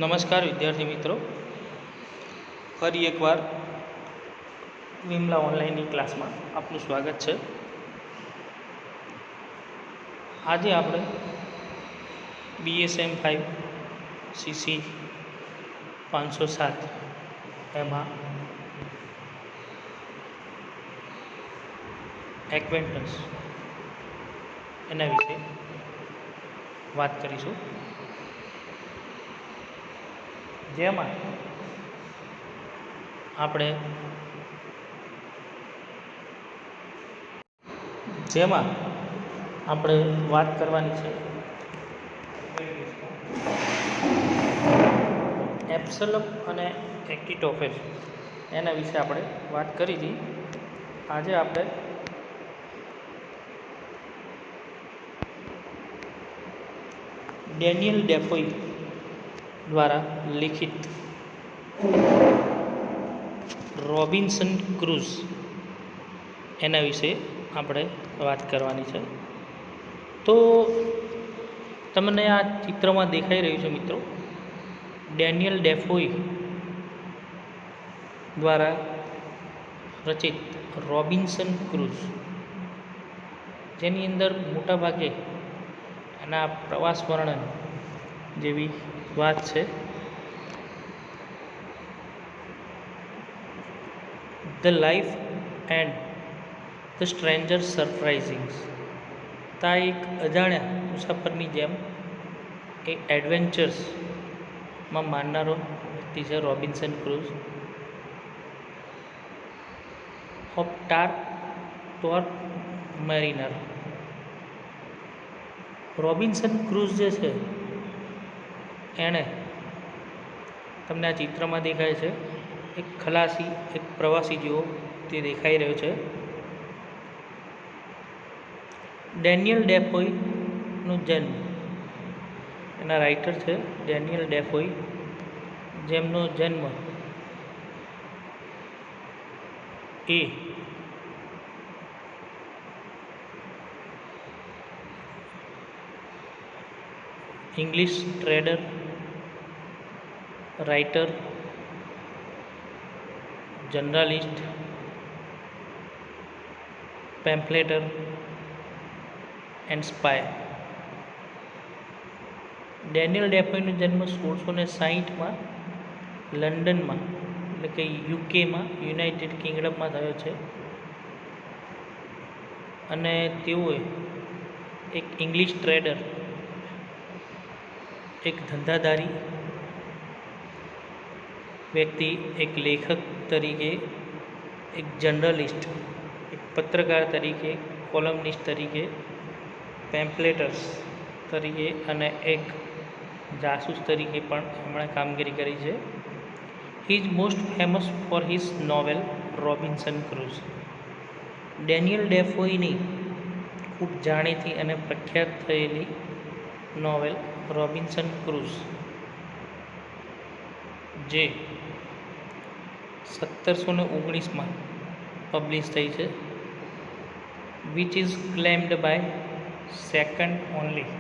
નમસ્કાર વિદ્યાર્થી મિત્રો, ફરી એકવાર વિમલા ઓનલાઈનની ક્લાસમાં આપનું સ્વાગત છે. આજે આપણે BSM-5 CC 507 એમાં એક્વેન્ટન્સ એના વિશે વાત કરીશું, જેમાં આપણે વાત કરવાની છે એપ્સલમ અને એક્ટિટોફેલ એના વિશે આપણે વાત કરી હતી. આજે આપણે ડેનિયલ ડેફોઈ દ્વારા લિખિત રોબિન્સન ક્રુઝ એના વિશે આપણે વાત કરવાની છે. તો તમને આ ચિત્રમાં દેખાઈ રહ્યું છે મિત્રો, ડેનિયલ ડેફોઈ દ્વારા રચિત રોબિન્સન ક્રુઝ, જેની અંદર મોટાભાગે એના પ્રવાસ વર્ણન જેવી વાત છે. The life and the stranger surprisings. તા એક અજાણ્યા મુસાફરની જેમ એ એડવેન્ચર્સમાં માનનારો વ્યક્તિ છે Robinson Crusoe. Of Torp mariner. Robinson Crusoe જે છે એણે, તમને આ ચિત્રમાં દેખાય છે, એક ખલાસી, એક પ્રવાસી જેવો તે દેખાઈ રહ્યો છે. ડેનિયલ ડેફોઈનો જન્મ, એના રાઇટર છે ડેનિયલ ડેફોઈ, જેમનો જન્મ એ English trader, writer, journalist, pamphleteer and spy. Daniel ડેફોઈનો જન્મ 1660માં લંડનમાં, એટલે કે યુકેમાં, યુનાઇટેડ કિંગડમમાં થયો છે. અને તેઓએ એક ઇંગ્લિશ ટ્રેડર, એક ધંધાદારી વ્યક્તિ, એક લેખક તરીકે, એક જર્નલિસ્ટ, એક પત્રકાર તરીકે, કોલમનિસ્ટ તરીકે, પેમ્ફલેટર્સ તરીકે અને એક જાસૂસ તરીકે પણ એમણે કામગીરી કરી છે. He is most famous for his novel Robinson Crusoe. Daniel ડેફોઈની ખૂબ જાણીતી અને પ્રખ્યાત થયેલી નોવેલ રોબિન્સન ક્રુઝ, જે 1719માં પબ્લિશ થઈ છે, which is claimed by second only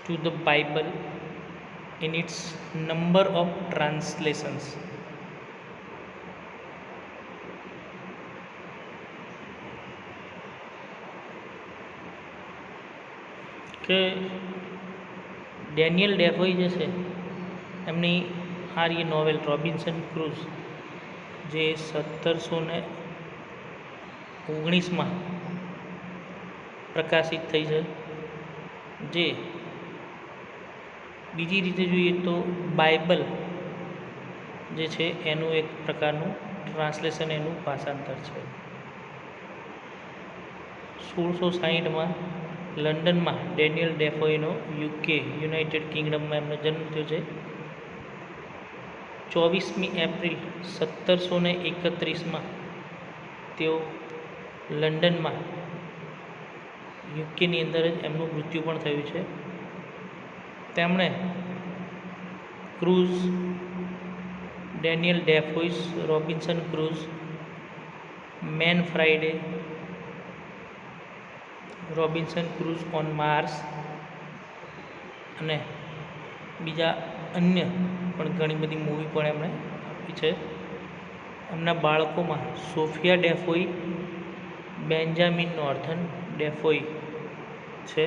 to the Bible in its number of translations. કે ડેનિયલ ડેફોઈ જે છે એમની આ નોવેલ રોબિન્સન ક્રુઝ, જે 1719માં પ્રકાશિત થઈ છે, જે બીજી રીતે જોઈએ તો બાઇબલ જે છે એનું એક પ્રકારનું ટ્રાન્સલેશન, એનું ભાષાંતર છે. 1660માં લંડનમાં ડેનિયલ ડેફોઈનો યુકે, યુનાઇટેડ કિંગડમમાં એમનો જન્મ થયો છે. 24મી એપ્રિલ 1731માં તેઓ લંડનમાં, યુકેની અંદર જ એમનું મૃત્યુ પણ થયું છે. તેમણે Crusoe, Daniel Defoe's Robinson Crusoe, Man Friday, Robinson Crusoe on Mars, અને બીજા અન્ય પણ ઘણી બધી મૂવી પણ એમણે આપી છે. એમના બાળકોમાં સોફિયા ડેફોઈ, બેન્જામિન નોર્થન ડેફોઈ છે.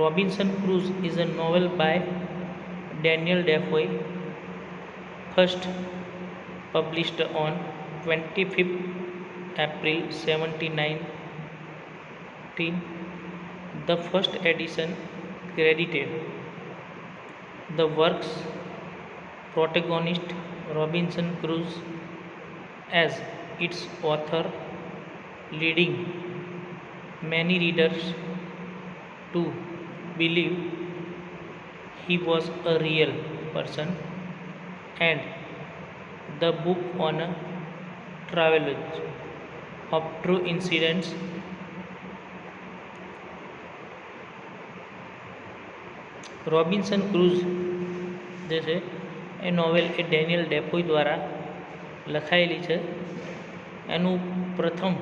Robinson Crusoe is a novel by Daniel Defoe, first published on 25th April 1719. The first edition credited the work's protagonist Robinson Crusoe as its author, leading many readers to believe he was a real person and the book on a travelogue of true incidents. Robinson Crusoe જે છે એ novel એ Daniel ડેફોઈ દ્વારા લખાયેલી છે. એનું પ્રથમ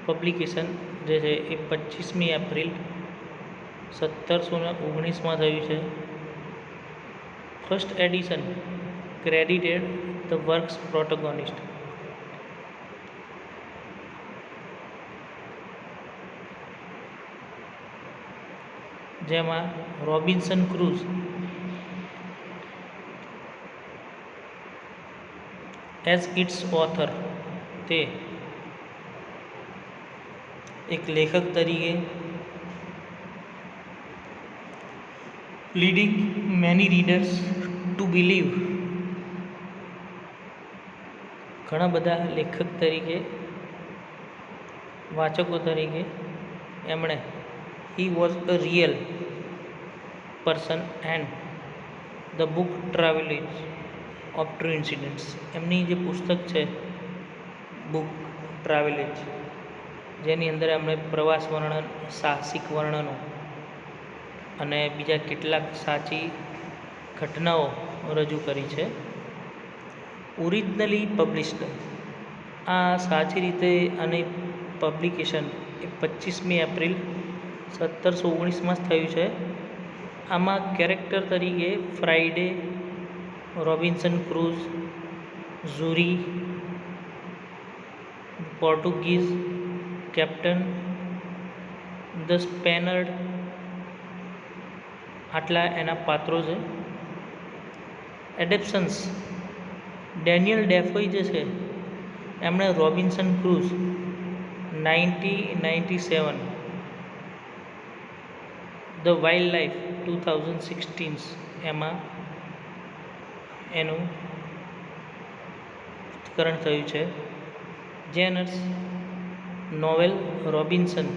publication જે છે એ 25મી April 1719માં થયું છે. First edition credited the work's protagonist. જેમાં Robinson Crusoe as its author, તે એક લેખક તરીકે, leading many readers to believe, ઘણા બધા લેખક તરીકે, વાચકો તરીકે એમણે he was a real person and the book travelogue of true incidents, એમની જે પુસ્તક છે બુક ટ્રાવેલેજ, જેની અંદર એમણે પ્રવાસ વર્ણન, સાહસિક વર્ણનો અને બીજા કેટલાક સાચી ઘટનાઓ રજૂ કરી છે. ઓરિજિનલી પબ્લિશ્ડ, આ સાચી રીતે આની પબ્લિકેશન એ 25મી એપ્રિલ 1719માં થયું છે. આમાં કેરેક્ટર તરીકે Friday, Robinson Crusoe, Xury, Portuguese captain, the Spaniard, આટલા એના પાત્રો છે. એડેપ્શન્સ, ડેનિયલ ડેફોઈ જે છે એમણે Robinson cruise 1997, the wild life 2016 એમાં એનું કરણ થયું છે. જેનર્સ નોવેલ રોબિન્સન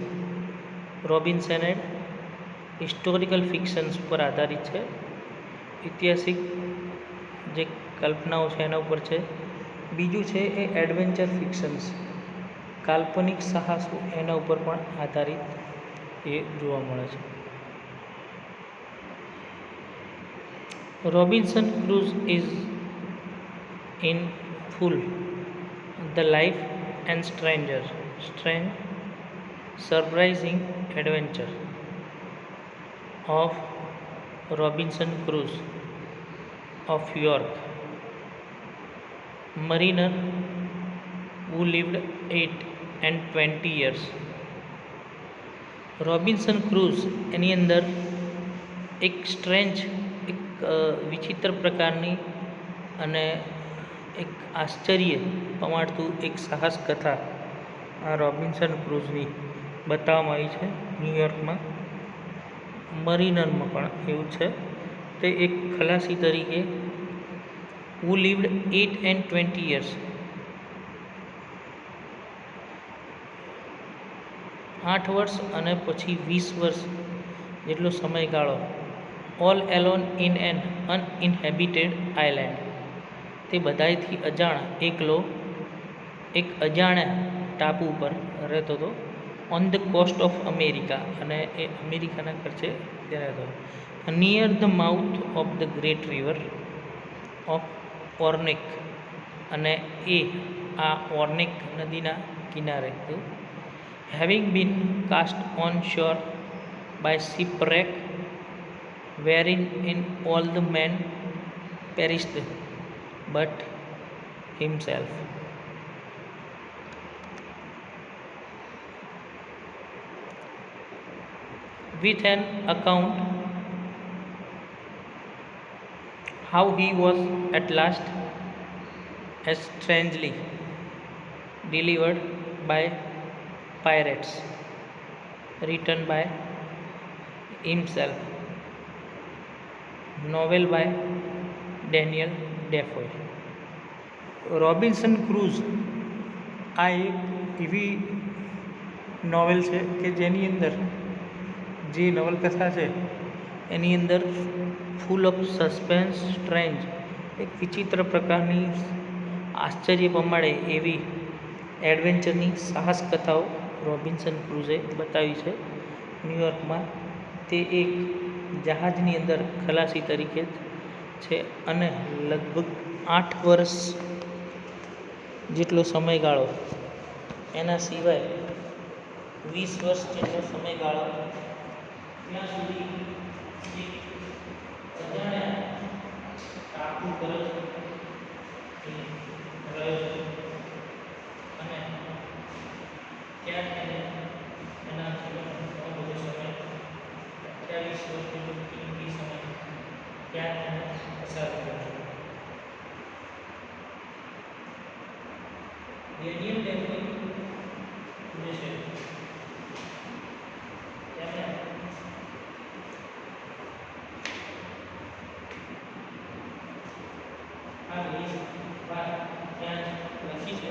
હિસ્ટોરિકલ ફિક્શન્સ ઉપર આધારિત છે. ઐતિહાસિક જે કલ્પનાઓ છે એના ઉપર છે. બીજું છે એ એડવેન્ચર ફિક્શન્સ, કાલ્પનિક સાહસો એના ઉપર પણ આધારિત એ જોવા મળે છે. Robinson Crusoe is in full the life and strange surprising adventure of Robinson Crusoe of York, mariner who lived 8 and 20 years. Robinson cruise એની અંદર એક સ્ટ્રેન્જ, એક વિચિત્ર પ્રકારની અને એક આશ્ચર્ય પમાડતું એક સાહસ કથા આ રોબિન્સન ક્રુઝની બતાવવામાં આવી છે. ન્યૂયોર્કમાં મરીનરમાં પણ એવું છે. તે એક ખલાસી તરીકે who lived 8 and 20 years, 8 વર્ષ અને પછી 20 વર્ષ જેટલો સમયગાળો all alone in an uninhabited island, તે બધાયથી અજાણ એકલો એક અજાણ્યા ટાપુ ઉપર રહેતો હતો. On the coast of America, અને એ અમેરિકાના ખર્ચે ત્યાં રહેતો. Near the mouth of the great river of Oroonoque, અને એ આ ઓર્નિક નદીના કિનારે હતું. Having been cast on shore by shipwreck wherein in all the men perished but himself. With an account how he was at last strangely delivered by pirates, written by himself. Novel by Daniel Defoe. Robinson cruise આ એક એવી novel છે કે જેની અંદર જે નવલકથા છે એની અંદર ફૂલ ઓફ સસ્પેન્સ, સ્ટ્રેન્જ, એક વિચિત્ર પ્રકારની આશ્ચર્ય પમાડે એવી એડવેન્ચરની સાહસ કથાઓ રોબિન્સન ક્રૂઝે બતાવી છે. ન્યૂયોર્કમાં તે એક જહાજની અંદર ખલાસી તરીકે છે અને લગભગ 8 વર્ષ જેટલો સમયગાળો, એના સિવાય 20 વર્ષ જેટલો સમયગાળો ત્યાં સુધી અજાણ્યા ટાપુ પર જ રહ્યો છે અને ત્યાં તેને એના જીવનનો ઘણો બધો સમય 28 વર્ષ જેટલો કિંમતી સમય ત્યાં તેને પસાર કર્યો છે. ડેનિયલ ડેફોએ જે છે તેમણે આ લિસ્ટ ત્યાં લખી છે.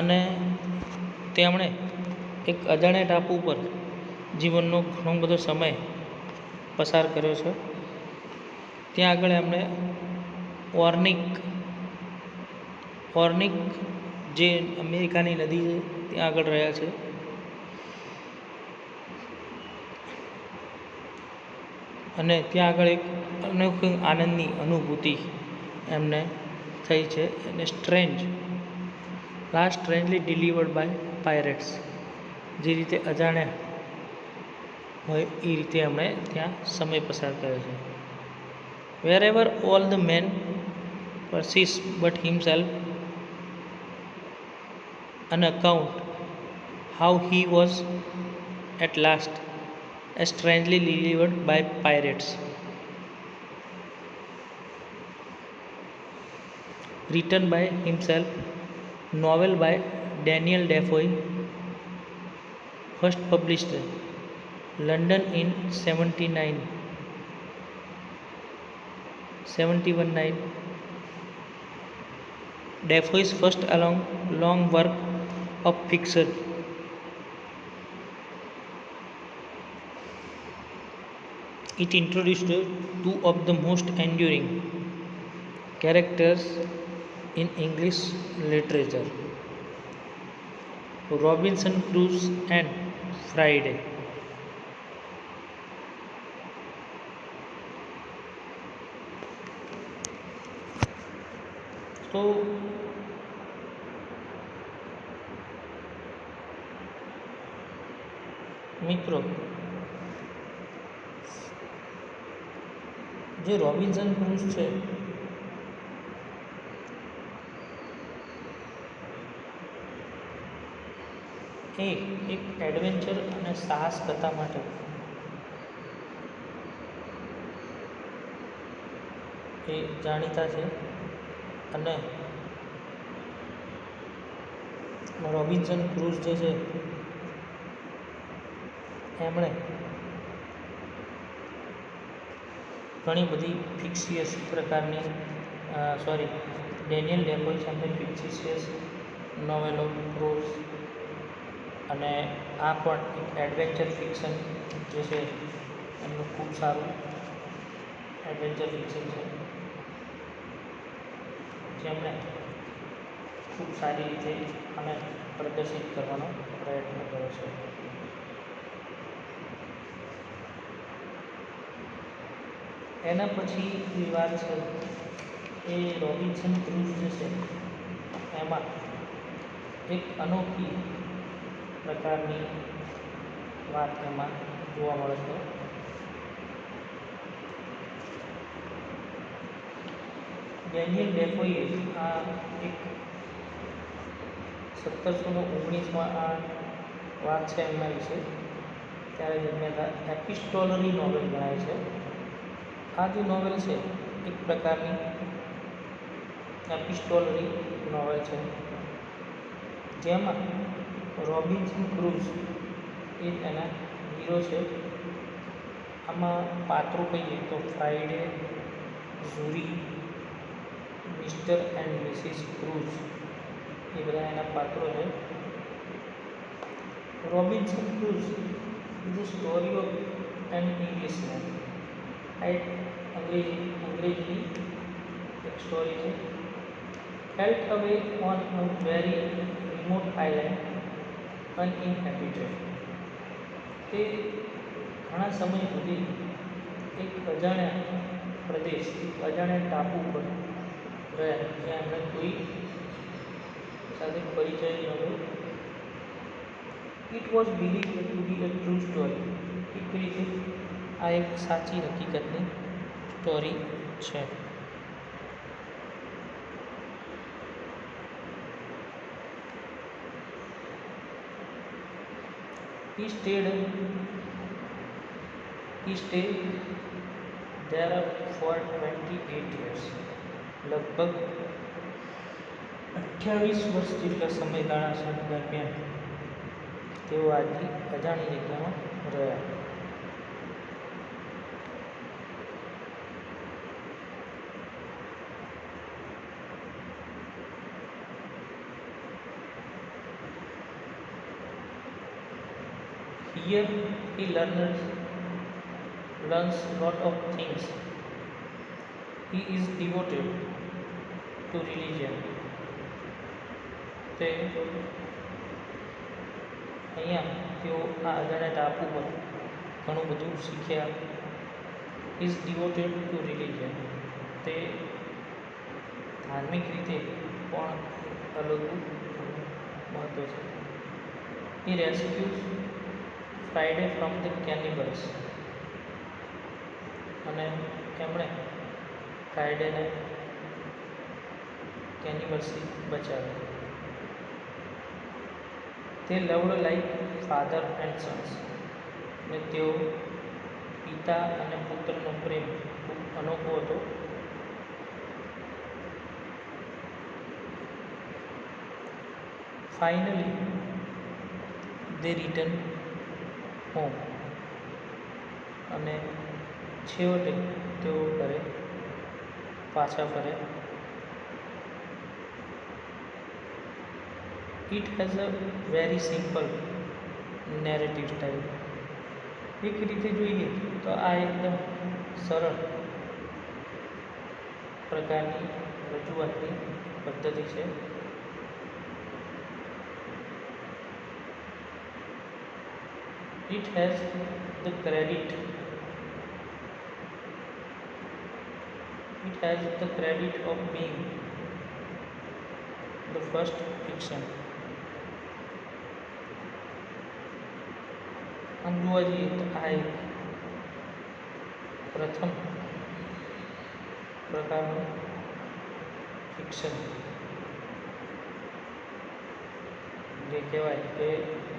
અને તેમણે એક અજાણ્યા ટાપુ પર જીવનનો ઘણો બધો સમય પસાર કર્યો છે. ત્યાં આગળ એમણે ઓર્નિક જે અમેરિકાની નદી છે ત્યાં આગળ રહ્યા છે. અને ત્યાં આગળ એક અનોખી આનંદની અનુભૂતિ એમને થઈ છે. અને સ્ટ્રેન્જલી ડિલિવર્ડ બાય પાયરેટ્સ, જે રીતે અજાણ્યા હોય એ રીતે એમણે ત્યાં સમય પસાર કર્યો છે. Wherever all the men persists but himself, an account how he was at last strangely delivered by pirates, written by himself. Novel by Daniel Defoe, first published London in 1971. Defoe's first long work of fiction. It introduced two of the most enduring characters in English literature, Robinson Crusoe and Friday. તો મિત્રો, જે Robinson cruise છે એ એક adventure અને સાહસ કથા માટે એ જાણીતા છે. અને રોબિન્સન ક્રૂઝ જે છે એમણે ઘણી બધી ફિક્સિયસ પ્રકારની ડેનિયલ ડેફોએ સામે ફિક્સિયસ નોવેલો, પ્રોઝ, અને આ પણ એક એડવેન્ચર ફિક્શન જે છે એમનું ખૂબ સારું એડવેન્ચર ફિક્શન છે, જેમણે ખૂબ સારી રીતે અને પ્રદર્શિત કરવાનો પ્રયત્ન કર્યો છે. એના પછી વાત છે એ રોબિન્સન ક્રુઝ જે છે એમાં એક અનોખી પ્રકારની વાત એમાં જોવા મળે છે. ડેનિયલ ડેફોઈએ આ એક 1719માં આ વાત છે એમના વિશે ત્યારે જન્મ્યા હતા. એપિસ્ટોલરી નોવેલ ગણાય છે. આ જે નોવેલ છે એક પ્રકારની એપિસ્ટોલરી નોવેલ છે જેમાં રોબિન્સન ક્રુઝ એ એના હીરો છે. આમાં પાત્રો કહીએ તો Friday, Xury, Mr and Mrs Crusoe એ બધા એના પાત્રો છે. Robinson Crusoe is a story of an Englishman. આ એક અંગ્રેજીની એક સ્ટોરી છે. Help away on a very remote island uninhabited. તે ઘણા સમય સુધી એક અજાણ્યા પ્રદેશ, અજાણ્યા ટાપુ પર રહ્યા જ્યાં એમને કોઈ સાથે પરિચય નહોતો. It was believed to be a true story. એક રીતે આ એક સાચી હકીકતની સ્ટોરી છે. He stayed there for 28 years. લગભગ 28 વર્ષ જેટલા સમયગાળા દરમિયાન તેઓ આજની અજાણી જગ્યામાં રહ્યા. Here he learns lot of things. He is devoted to religion. તે અહીંયા તેઓ આ અજાણ્યા ટાપુ પર ઘણું બધું શીખ્યા. Is devoted to religion. તે ધાર્મિક રીતે પણ અલગ મહત્વ છે. He rescues Friday from the cannibals. અને એમણે ફ્રાઇડેને કેનિબલ્સથી બચાવ્યો. તે loved like father and sons. અને તેઓ પિતા અને પુત્રનો પ્રેમ ખૂબ અનોખો હતો. Finally they return home. અને છેવટે તેઓ ઘરે પાછા ફર્યા. It has a very simple narrative style. એક રીતે જોઈએ તો આ એકદમ સરળ પ્રકારની રજૂઆતની પદ્ધતિ છે. It has the credit of being the first fiction. આમ જોવા જઈએ તો આ એક પ્રથમ પ્રકારનું ફિક્શન જે કહેવાય કે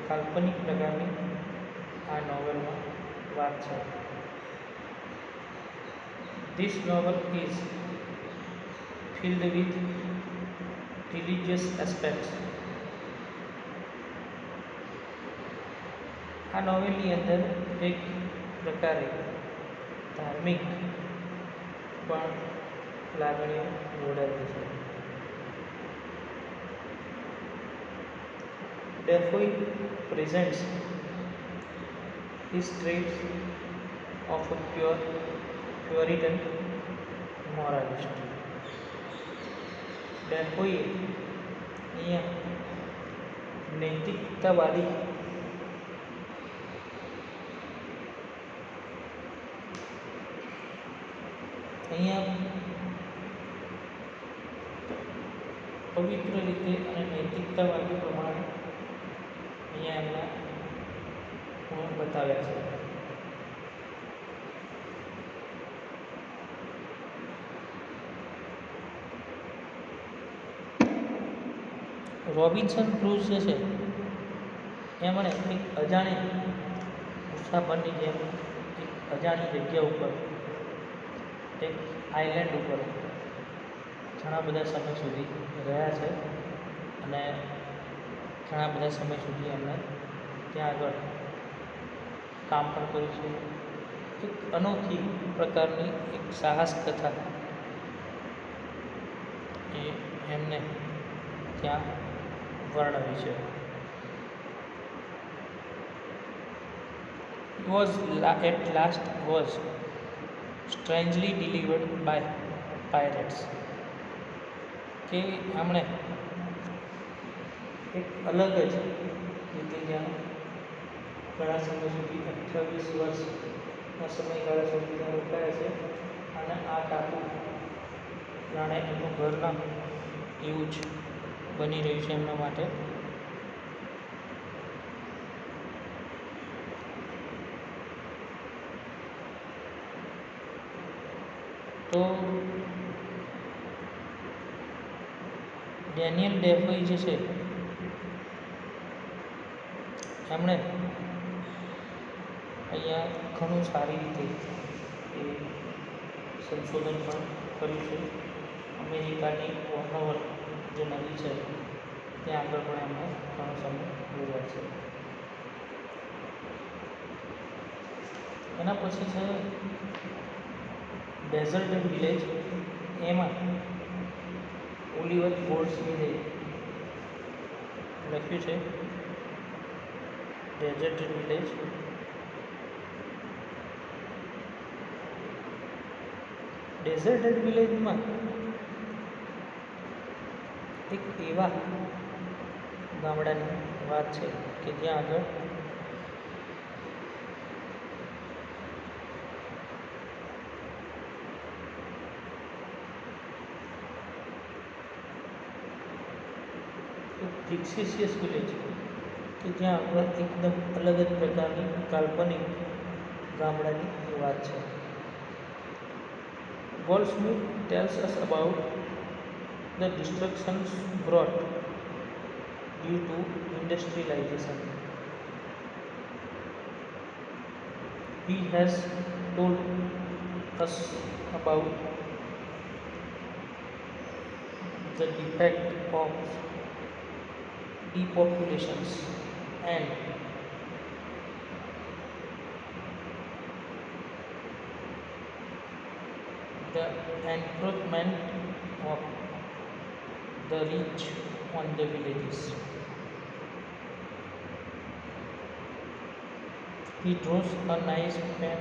કાલ્પનિક પ્રકારની આ નોવેલમાં વાત છે. This novel is filled with religious aspects. આ નોવેલની અંદર એક પ્રકારે ધાર્મિક પણ લાગણીઓ જોડાયેલી છે. Defoe presents his traits of a Puritan moralist. Defoe અહીંયા નૈતિકતાવાદી અહીંયા પવિત્ર રીતે અને નૈતિકતાવાદી પ્રમાણે અહીંયા એમના ગુણ બતાવ્યા છે. રોબિન્સન ક્રુઝ જે છે એમણે એક અજાણી મુસાફરની જેમ એક અજાણી જગ્યા ઉપર એક આઇલેન્ડ ઉપર ઘણા બધા સમય સુધી રહ્યા છે અને ઘણા બધા સમય સુધી એમણે ત્યાં આગળ કામ પણ કર્યું છે. એક અનોખી પ્રકારની એક સાહસ કથા એ એમને ત્યાં વર્ણવી છે. At last was strangely delivered by pirates. કે એમણે એક અલગ જ રીતે જ્યાં ઘણા સમય સુધી 28 વર્ષના સમયગાળા સુધી ત્યાં રોકાયા છે અને આ ટાપુ જાણે એમનું ઘર ના એવું જ બની રહ્યું છે એમના માટે. તો ડેનિયલ ડેફોઈ જે છે એમણે અહીંયા ઘણું સારી રીતે એ સંશોધન પણ કર્યું છે. અમેરિકાની વોર્નોવર જે નદી છે ત્યાં આગળ પણ એમણે ઘણો સમય ગુજાર્યો છે. એના પછી છે ડેઝર્ટેડ વિલેજ. એમાં ઓલિવર ગોલ્ડસ્મિથે લખ્યું છે ડેઝર્ટેડ વિલેજ. ડેઝર્ટેડ વિલેજમાં એક એવા ગામડાની વાત છે કે જ્યાં આગળ ફિક્સિશિયસ વિલેજ કે જ્યાં આગળ એકદમ અલગ જ પ્રકારની કાલ્પનિક ગામડાની વાત છે. Goldsmith tells us about the destructions brought due to industrialization. He has told us about the defect of depopulations and the encroachment of the rich on the villages. He draws a nice pen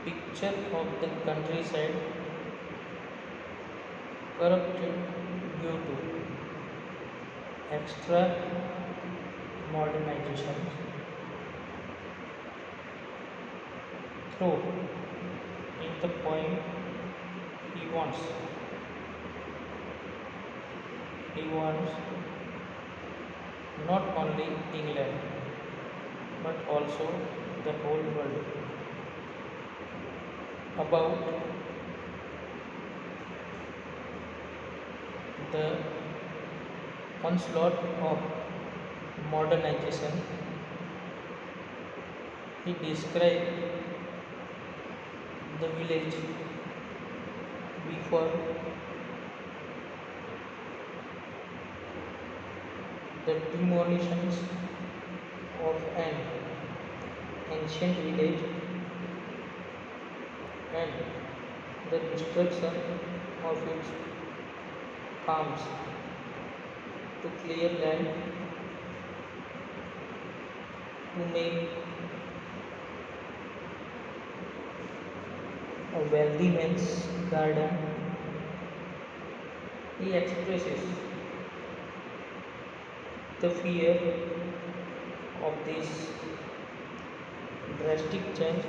picture of the countryside corrupted due to extra modernization. Through in the poem he wants not only England but also the whole world about the onslaught of modernization. He described the village before the demolitions of an ancient village and the destruction of its farms to clear land to make a wealthy man's garden He expresses the fear of this drastic change.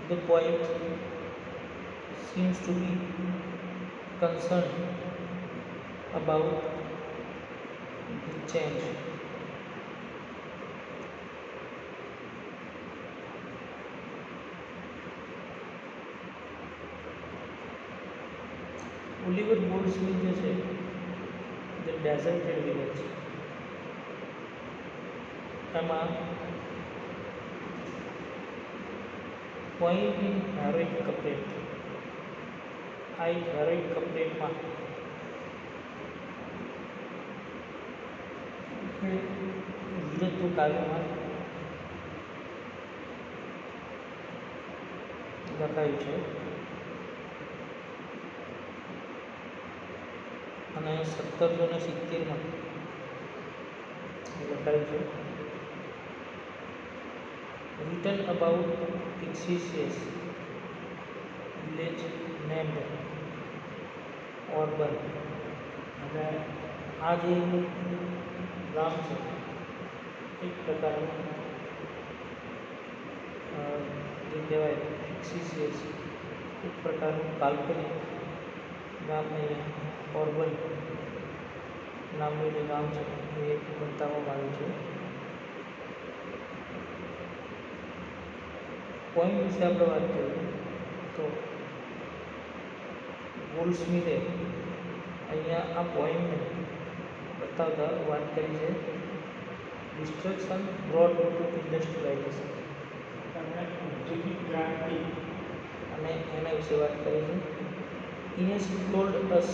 The poet seems to be concerned about the change. Oliver Goldsmith જે છે the deserted village એમાં point in heroic couplet આ એક હેરોઇક કપલેટમાં વીરત્વ કાવ્યમાં લખાયું છે અને 1770માં લખાયું છે. Written about Pixisius village named Orban. અને આ જે ગામ છે એક પ્રકારનું જે કહેવાય Pixisius એક પ્રકારનું કાલ્પનિક ગામ અહીંયા ઓર્બન નામનું જે ગામ છે એ બતાવવામાં આવ્યું છે. પોઈન્ટ વિશે આપણે વાત કરીએ તો ગોલ્ડસ્મિથે અહીંયા આ પોઈન્ટને બતાવતા વાત કરી છે ડિસ્ટ્રક્શન બ્રોડ ટુ ઇન્ડસ્ટ્રીયલાઇઝેશન, ઔદ્યોગિક ક્રાંતિ, અને એના વિશે વાત કરી છે. ઇનેસ told us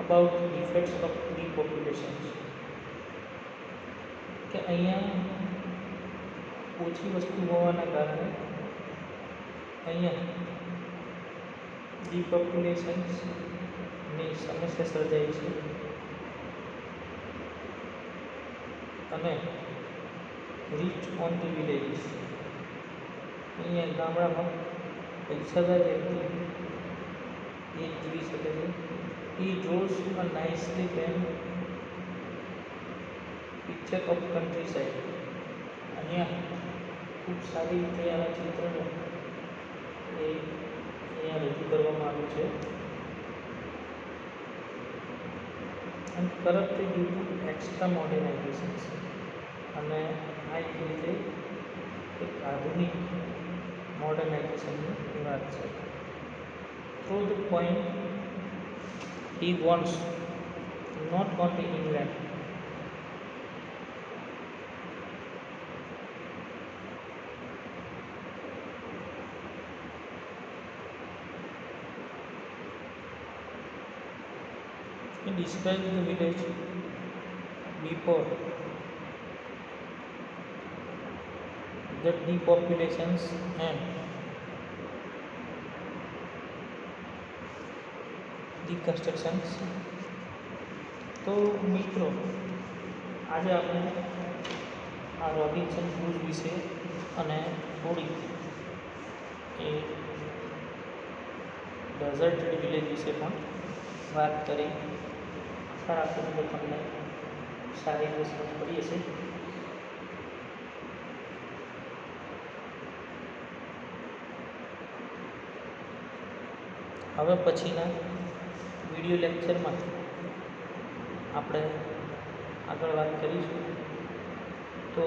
about effects of depopulation, કે અહીંયા ઓછી વસ્તી હોવાના કારણે અહીંયા ડીપોપ્યુલેશનની સમસ્યા સર્જાઈ છે અને રીચ ઓન ધી વિલેજીસ, અહીંયા ગામડામાં પૈસાદાર વ્યક્તિ એ જીવી શકે છે. He draws a nicely painted picture of countryside. અહીંયા ખૂબ સારી રીતે આના ચિત્રને એ અહીંયા રજૂ કરવામાં આવ્યું છે. અને corrupted due to extra modernization, અને આ એક રીતે એક આધુનિક મોડર્નાઇઝેશનની વાત છે. Through the point he wants not only England he describes the village before the depopulations and deconstructions. તો મિત્રો આજે આપણે આ રોબિન્સન ક્રુઝ વિશે અને થોડી એ ડેઝર્ટેડ વિલેજ વિશે પણ વાત કરી. આશા રાખું છું કે તમને સારી રીતે સમજ પડી હશે. હવે પછીના વિડીયો લેક્ચરમાં આપણે આગળ વાત કરીશું. તો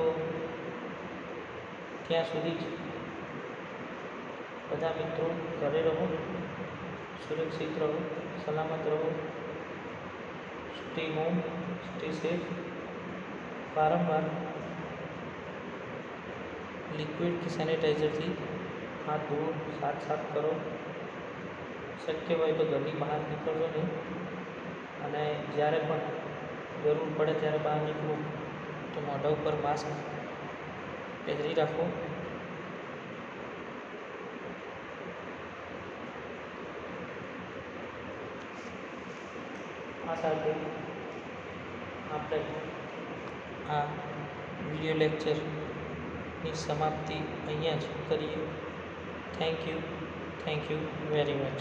ત્યાં સુધી જ બધા મિત્રો ઘરે રહો, સુરક્ષિત રહો, સલામત રહો, સ્ટે હોમ, સ્ટે સેફ. વારંવાર લિક્વિડ કે સેનિટાઈઝરથી હાથ ધોવો, સાફ કરો. શક્ય હોય તો ઘરની બહાર નીકળજો નહીં, અને જ્યારે પણ જરૂર પડે ત્યારે બહાર નીકળવું તો મોઢા ઉપર માસ્ક પહેરી રાખો. આ સાથે આપણે આ વિડીયો લેક્ચર ની સમાપ્તિ અહીંયા જ કરીએ. Thank you very much.